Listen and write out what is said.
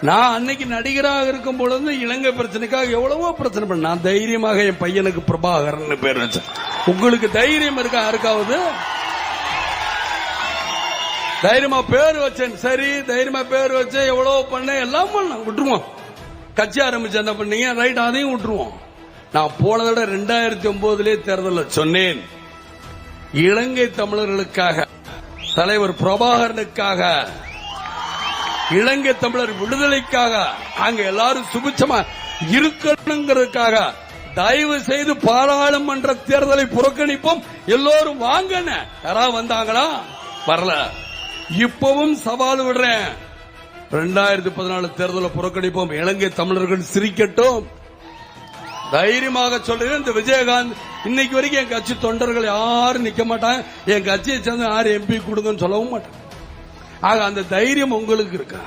நான் அன்னைக்கு நடிகராக இருக்கும் பொழுது இலங்கை பிரச்சனைக்காக எவ்வளவோ பிரச்சனை பண்ண நான் தைரியமாக என் பையனுக்கு பிரபாகரன் பேர் வச்சேன். உங்களுக்கு தைரியம் இருக்கா? யாருக்காவது தைரியமா பேர் வச்சேன். சரி, தைரியமா பேர் வச்சேன், எவ்வளவு பண்ண எல்லாம் பண்ண விட்டுருவோம். கட்சி ஆரம்பிச்சு என்ன பண்ணீங்க? ரைட், அதையும் விட்டுருவோம். நான் போன தடவை 2009 தேர்தலில் சொன்னேன், இலங்கை தமிழர்களுக்காக, தலைவர் பிரபாகரனுக்காக, இலங்கை தமிழர் விடுதலைக்காக, அங்க எல்லாரும் சுபிச்சமா இருக்கணுங்கிறதுக்காக தயவு செய்து பாராளுமன்ற தேர்தலை புறக்கணிப்போம், எல்லோரும் வாங்க. யாராவது வந்தாங்களா? வரல. இப்பவும் சவால் விடுறேன், 2014 தேர்தலை புறக்கணிப்போம், இலங்கை தமிழர்கள் சிரிக்கட்டும். தைரியமாக சொல்றேன். இந்த விஜயகாந்த் இன்னைக்கு வரைக்கும் என் கட்சி தொண்டர்கள் யாரும் நிக்க மாட்டாங்க, என் கட்சியை சேர்ந்து யாரும் எம்பி கொடுங்கன்னு சொல்லவும் மாட்டாங்க. ஆக அந்த தைரியம் உங்களுக்கு இருக்கா?